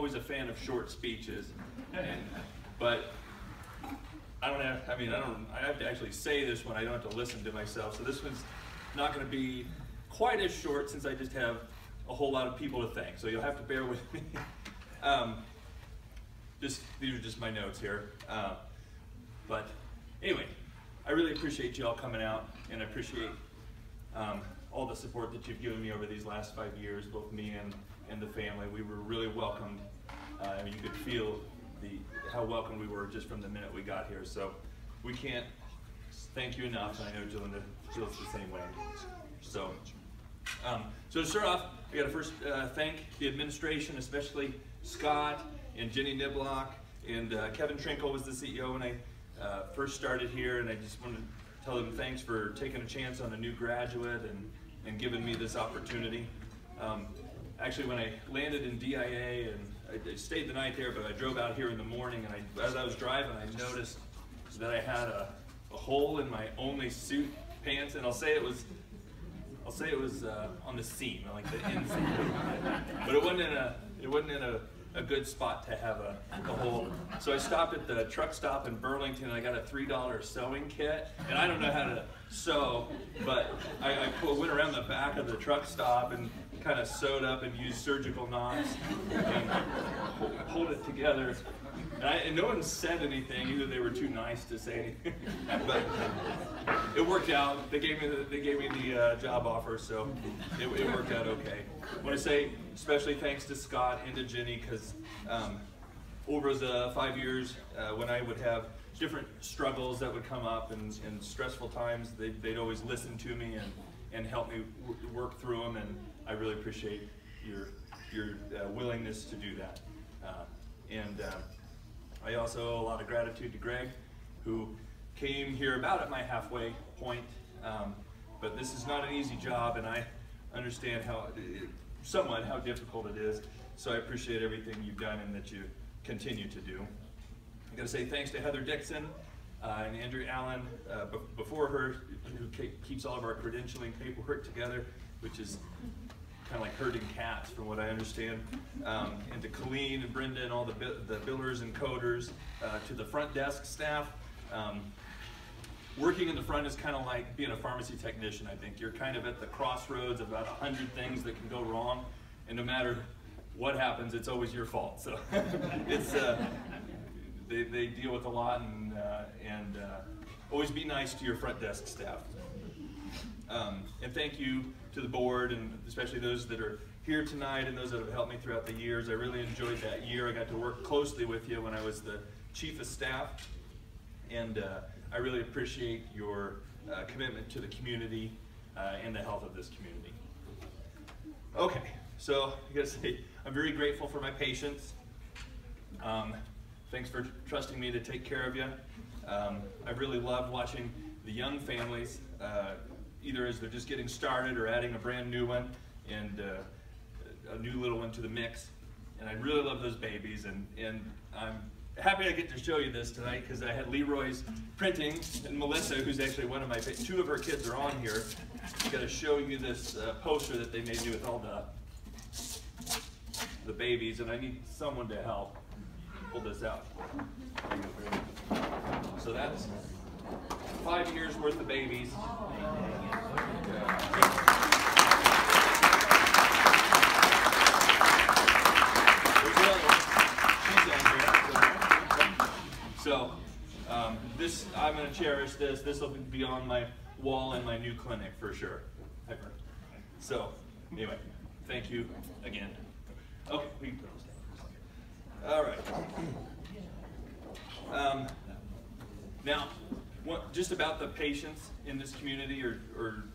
always a fan of short speeches, but I don't have, I have to actually say this one. I don't have to listen to myself. So this one's not going to be quite as short since I just have a whole lot of people to thank. So you'll have to bear with me. These are just my notes here. But anyway, I really appreciate you all coming out, and I appreciate all the support that you've given me over these last 5 years, both me and the family. We were really welcomed. You could feel how welcome we were just from the minute we got here. So we can't thank you enough, and I know Jill feels the same way. So to start off, I got to first thank the administration, especially Scott and Jenny Niblock, and Kevin Trinkle was the CEO when I first started here, and I just wanted to tell them thanks for taking a chance on a new graduate and giving me this opportunity. Actually, when I landed in DIA, and I stayed the night there, but I drove out here in the morning, and as I was driving, I noticed that I had a hole in my only suit pants, and I'll say it was on the seam, like the inside, but it wasn't in a good spot to have a hole. So I stopped at the truck stop in Burlington, and I got a $3 sewing kit, and I don't know how to sew, but I went around the back of the truck stop and kind of sewed up and used surgical knots and pulled it together. And no one said anything, either they were too nice to say anything, but it worked out. They gave me the job offer, so it worked out okay. I want to say especially thanks to Scott and to Jenny, because over the 5 years, when I would have different struggles that would come up and stressful times, they'd always listen to me and help me work through them, and I really appreciate your willingness to do that. I also owe a lot of gratitude to Greg, who came here about at my halfway point, but this is not an easy job, and I understand somewhat how difficult it is, so I appreciate everything you've done and that you continue to do. I'm going to say thanks to Heather Dixon and Andrew Allen before her, who keeps all of our credentialing paperwork together, which is kind of like herding cats from what I understand, and to Colleen and Brenda and all the billers and coders, to the front desk staff. Working in the front is kind of like being a pharmacy technician, I think. You're kind of at the crossroads of about 100 things that can go wrong, and no matter what happens, it's always your fault. So it's they deal with a lot, and always be nice to your front desk staff. And thank you to the board, and especially those that are here tonight and those that have helped me throughout the years. I really enjoyed that year. I got to work closely with you when I was the chief of staff, and I really appreciate your commitment to the community and the health of this community. Okay, so I gotta say, I'm very grateful for my patients. Thanks for trusting me to take care of you. I really love watching the young families, either as they're just getting started or adding a brand new one and a new little one to the mix. And I really love those babies, and I'm happy I get to show you this tonight, because I had Leroy's printing, and Melissa, who's actually one of my, 2 of her kids are on here. I've got to show you this poster that they made me with all the babies, and I need someone to help pull this out. So that's 5 years worth of babies. So this, I'm going to cherish this. This will be on my wall in my new clinic for sure. So anyway, thank you again. Okay, we can put those down. All right. Now, just about the patients in this community, or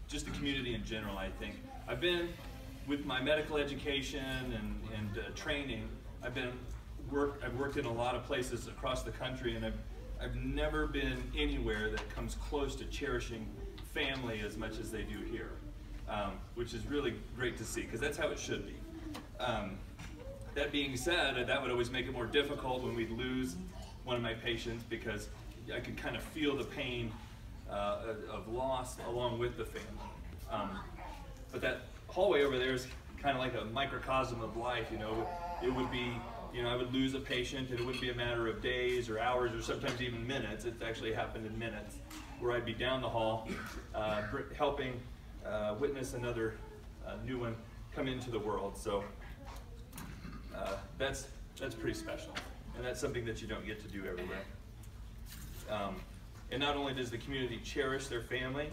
just the community in general, I think. I've been, with my medical education and training, I've worked in a lot of places across the country, and I've never been anywhere that comes close to cherishing family as much as they do here, which is really great to see, because that's how it should be. That being said, that would always make it more difficult when we'd lose one of my patients, because I could kind of feel the pain of loss along with the family. But that hallway over there is kind of like a microcosm of life. You know, it would be, you know, I would lose a patient, and it wouldn't be a matter of days or hours or sometimes even minutes. It's actually happened in minutes, where I'd be down the hall helping witness another new one come into the world. So that's pretty special, and that's something that you don't get to do everywhere. And not only does the community cherish their family,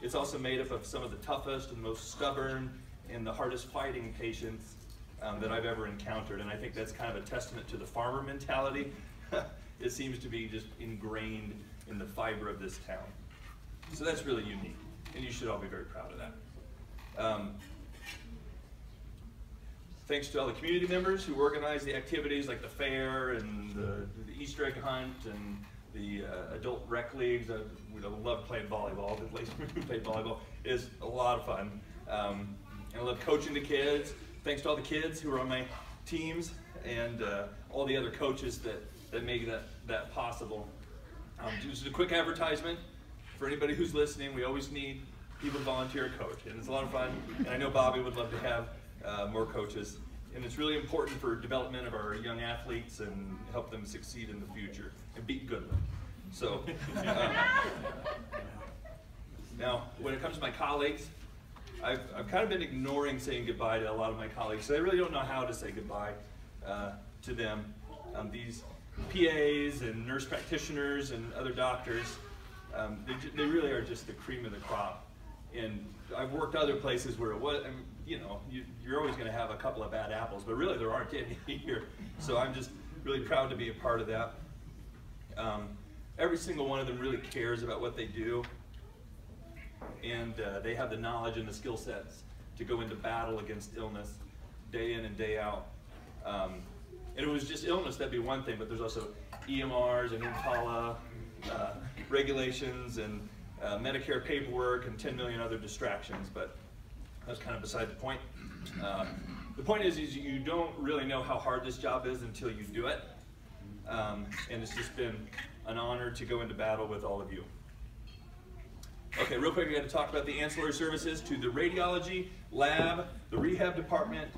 it's also made up of some of the toughest and most stubborn and the hardest fighting patients that I've ever encountered. And I think that's kind of a testament to the farmer mentality. It seems to be just ingrained in the fiber of this town. So that's really unique, and you should all be very proud of that. Thanks to all the community members who organize the activities like the fair and the Easter egg hunt and the adult rec leagues. We love playing volleyball. At least we play volleyball. It's a lot of fun. And I love coaching the kids. Thanks to all the kids who are on my teams and all the other coaches that make that possible. Just a quick advertisement for anybody who's listening. We always need people to volunteer a coach, and it's a lot of fun. And I know Bobby would love to have more coaches. And it's really important for development of our young athletes and help them succeed in the future and beat Goodland. So now, when it comes to my colleagues, I've kind of been ignoring saying goodbye to a lot of my colleagues, so I really don't know how to say goodbye to them. These PAs and nurse practitioners and other doctors, they really are just the cream of the crop. And I've worked other places where it was, you know, you're always going to have a couple of bad apples, but really there aren't any here. So I'm just really proud to be a part of that. Every single one of them really cares about what they do, and they have the knowledge and the skill sets to go into battle against illness day in and day out. And if it was just illness, that'd be one thing, but there's also EMRs and IMTALA regulations and Medicare paperwork and 10 million other distractions, but that's kind of beside the point. The point is you don't really know how hard this job is until you do it. And it's just been an honor to go into battle with all of you. Okay, real quick, I got to talk about the ancillary services to the radiology, lab, the rehab department,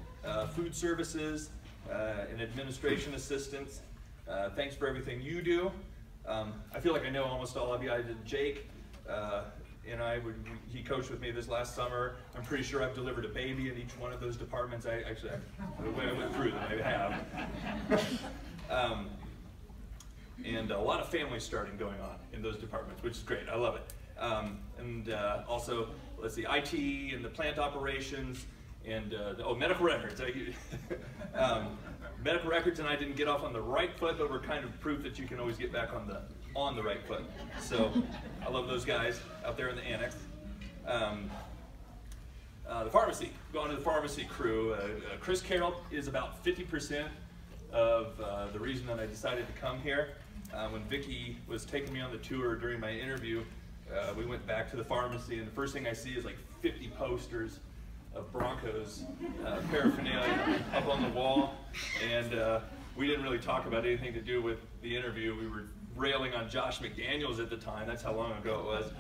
food services, and administration assistants. Thanks for everything you do. I feel like I know almost all of you. I did Jake. He coached with me this last summer. I'm pretty sure I've delivered a baby in each one of those departments. I went through them, I have. And a lot of family starting going on in those departments, which is great. I love it. Also, let's see, IT and the plant operations and medical records. Medical records and I didn't get off on the right foot, but we're kind of proof that you can always get back on the right foot. So I love those guys out there in the annex. The pharmacy, going to the pharmacy crew. Chris Carroll is about 50% of the reason that I decided to come here. When Vicki was taking me on the tour during my interview, we went back to the pharmacy, and the first thing I see is like 50 posters of Broncos paraphernalia up on the wall. And we didn't really talk about anything to do with the interview. We were railing on Josh McDaniels at the time. That's how long ago it was.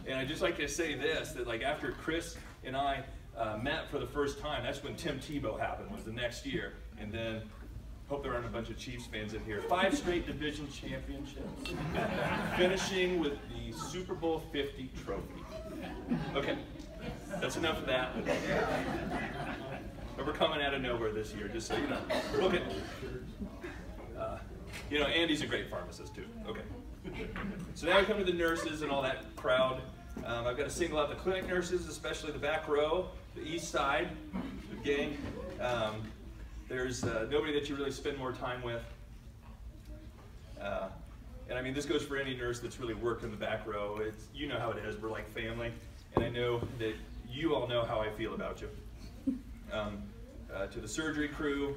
And I'd just like to say this, that like after Chris and I met for the first time, that's when Tim Tebow happened, was the next year. And then, hope there aren't a bunch of Chiefs fans in here, 5 straight division championships, finishing with the Super Bowl 50 trophy. Okay, that's enough of that. But we're coming out of nowhere this year, just so you know. Okay. You know, Andy's a great pharmacist too. Okay. So now we come to the nurses and all that crowd. I've got to single out the clinic nurses, especially the back row, the east side, the gang. There's nobody that you really spend more time with. And I mean, this goes for any nurse that's really worked in the back row. You know how it is. We're like family. And I know that you all know how I feel about you. To the surgery crew,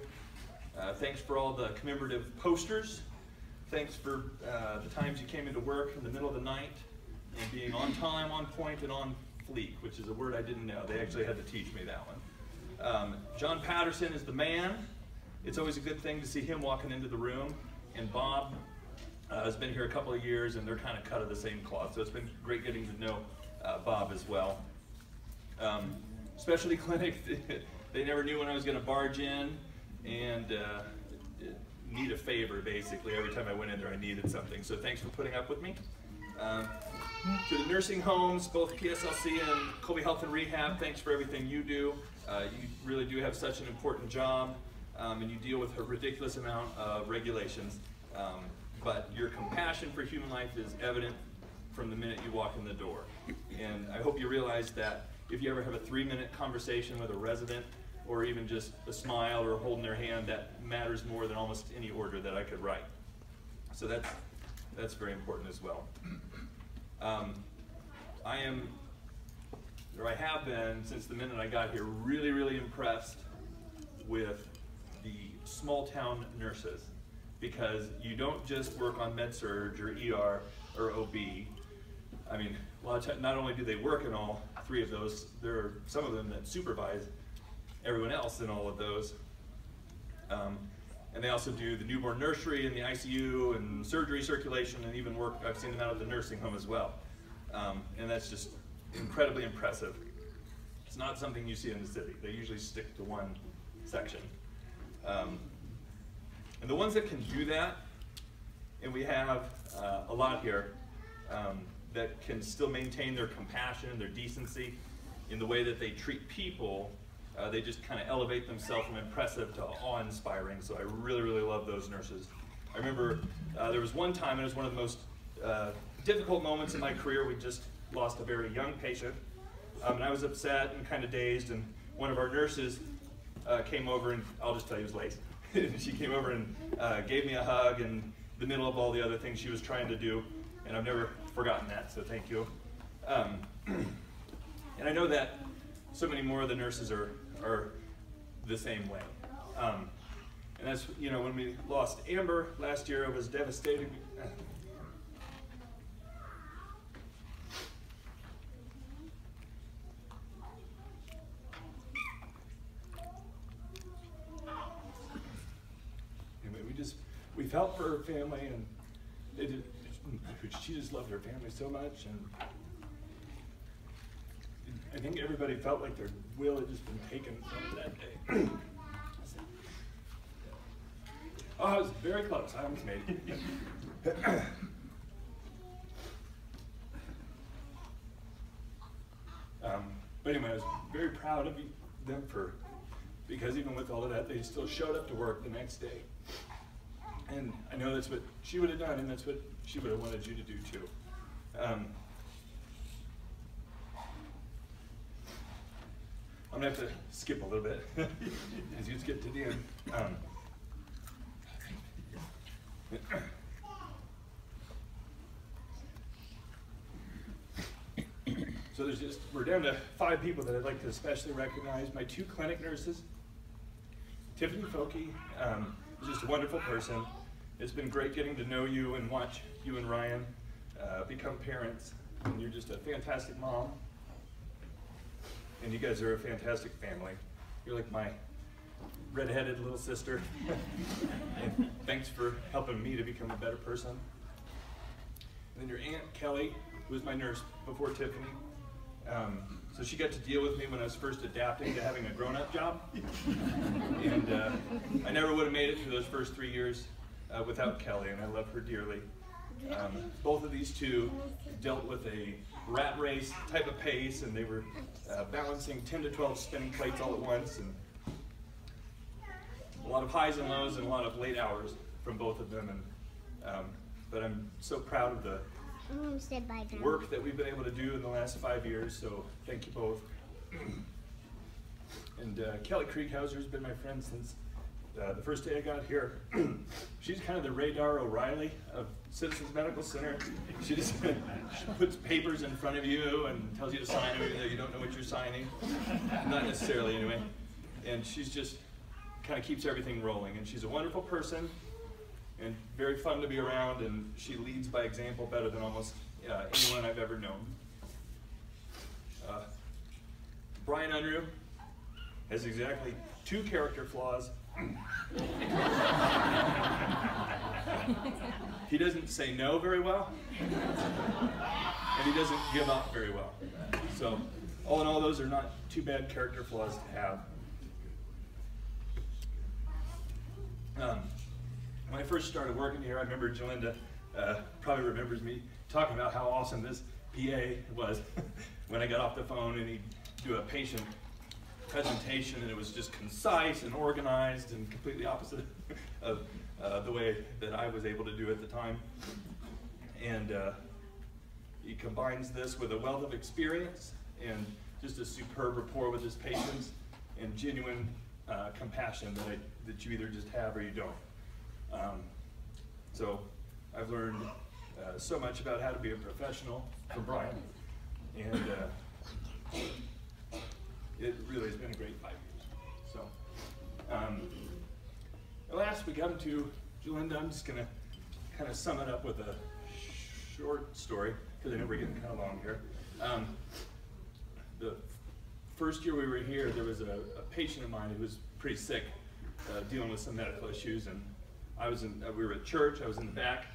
thanks for all the commemorative posters. Thanks for the times you came into work in the middle of the night and being on time, on point, and on fleek, which is a word I didn't know. They actually had to teach me that one. John Patterson is the man. It's always a good thing to see him walking into the room. And Bob has been here a couple of years, and they're kind of cut of the same cloth. So it's been great getting to know Bob as well. Specialty clinic, they never knew when I was going to barge in and need a favor, basically. Every time I went in there, I needed something. So thanks for putting up with me. To the nursing homes, both PSLC and Colby Health and Rehab, thanks for everything you do. You really do have such an important job, and you deal with a ridiculous amount of regulations. But your compassion for human life is evident from the minute you walk in the door. And I hope you realize that if you ever have a 3-minute conversation with a resident, or even just a smile or holding their hand, that matters more than almost any order that I could write. So that's very important as well. I have been, since the minute I got here, really, really impressed with the small town nurses, because you don't just work on med-surg or ER or OB. I mean, a lot of times, not only do they work in all 3 of those, there are some of them that supervise everyone else in all of those. And they also do the newborn nursery and the ICU and surgery circulation, and even work, I've seen them out at the nursing home as well. And that's just incredibly impressive. It's not something you see in the city. They usually stick to one section. And the ones that can do that, and we have a lot here, that can still maintain their compassion, their decency in the way that they treat people, they just kind of elevate themselves from impressive to awe-inspiring. So I really, really love those nurses. I remember there was one time, and it was one of the most difficult moments in my career. We just lost a very young patient, and I was upset and kind of dazed, and one of our nurses came over, and I'll just tell you, it was late. She came over and gave me a hug in the middle of all the other things she was trying to do, and I've never forgotten that, so thank you. And I know that so many more of the nurses are the same way. And that's, you know, when we lost Amber last year, it was devastating. Anyway, we felt for her family, and she just loved her family so much, and I think everybody felt like their will had just been taken from that day. Oh, I was very close. I almost made it. But anyway, I was very proud of them because even with all of that, they still showed up to work the next day. And I know that's what she would have done, and that's what she would have wanted you to do too. I'm gonna have to skip a little bit as you get to the end. So we're down to 5 people that I'd like to especially recognize. My 2 clinic nurses. Tiffany Folke is just a wonderful person. It's been great getting to know you and watch you and Ryan become parents. And you're just a fantastic mom. And you guys are a fantastic family. You're like my red-headed little sister. And thanks for helping me to become a better person. And then your Aunt Kelly, who was my nurse before Tiffany. So she got to deal with me when I was first adapting to having a grown-up job. And I never would have made it through those first 3 years without Kelly, and I love her dearly. Both of these 2 dealt with a rat race type of pace, and they were balancing 10 to 12 spinning plates all at once, and a lot of highs and lows and a lot of late hours from both of them. And but I'm so proud of the work that we've been able to do in the last 5 years, so thank you both. And Kelly Kriegshauser's been my friend since the first day I got here. She's kind of the Radar O'Reilly of Citizens Medical Center. She just she puts papers in front of you and tells you to sign them even though you don't know what you're signing. Not necessarily anyway. And she's just kind of keeps everything rolling. And she's a wonderful person and very fun to be around, and she leads by example better than almost anyone I've ever known. Brian Unruh has exactly 2 character flaws. He doesn't say no very well, and he doesn't give up very well. So all in all, those are not too bad character flaws to have. When I first started working here, I remember Jolinda probably remembers me talking about how awesome this PA was when I got off the phone and he'd do a patient presentation, and it was just concise and organized and completely opposite of the way that I was able to do at the time. And he combines this with a wealth of experience and just a superb rapport with his patients and genuine compassion that you either just have or you don't. So I've learned so much about how to be a professional from Brian, and it really has been a great 5 years. So last we got into Jolinda. I'm just going to kind of sum it up with a short story, because I know we're getting kind of long here. The first year we were here, there was a patient of mine who was pretty sick, dealing with some medical issues, and we were at church. I was in the back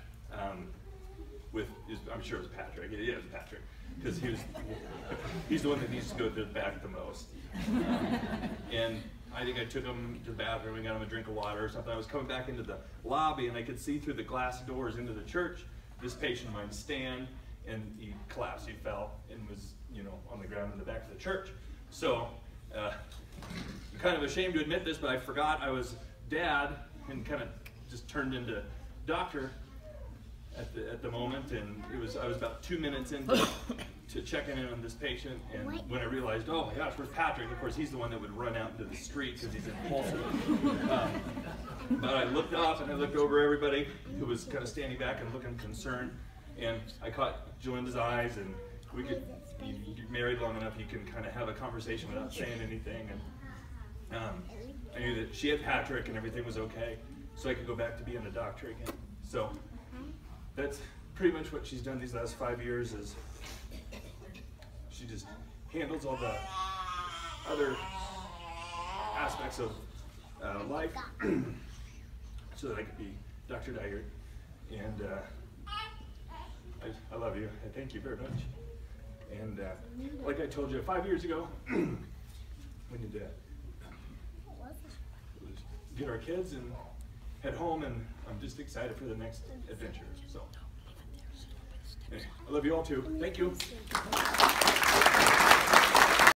with, I'm sure it was Patrick. Yeah, it was Patrick, because he's the one that needs to go to the back the most. And I think I took him to the bathroom and got him a drink of water or something. I was coming back into the lobby, and I could see through the glass doors into the church this patient of mine stand, and he collapsed. He fell and was, on the ground in the back of the church. So I'm kind of ashamed to admit this, but I forgot I was dad and kind of just turned into doctor at the moment, and I was about 2 minutes into checking in on this patient, and when I realized, oh my gosh, where's Patrick? Of course, he's the one that would run out into the street because he's impulsive. But I looked up and I looked over everybody who was kind of standing back and looking concerned, and I caught Jolinda's eyes, and you're married long enough, you can kind of have a conversation without saying anything, and I knew that she had Patrick and everything was okay, so I could go back to being a doctor again. So that's pretty much what she's done these last 5 years, is she just handles all the other aspects of life so that I could be Dr. Dygert. And I love you. I thank you very much. And like I told you 5 years ago, we need to get our kids and head home, and I'm just excited for the next adventure. So anyway, I love you all too. Thank you.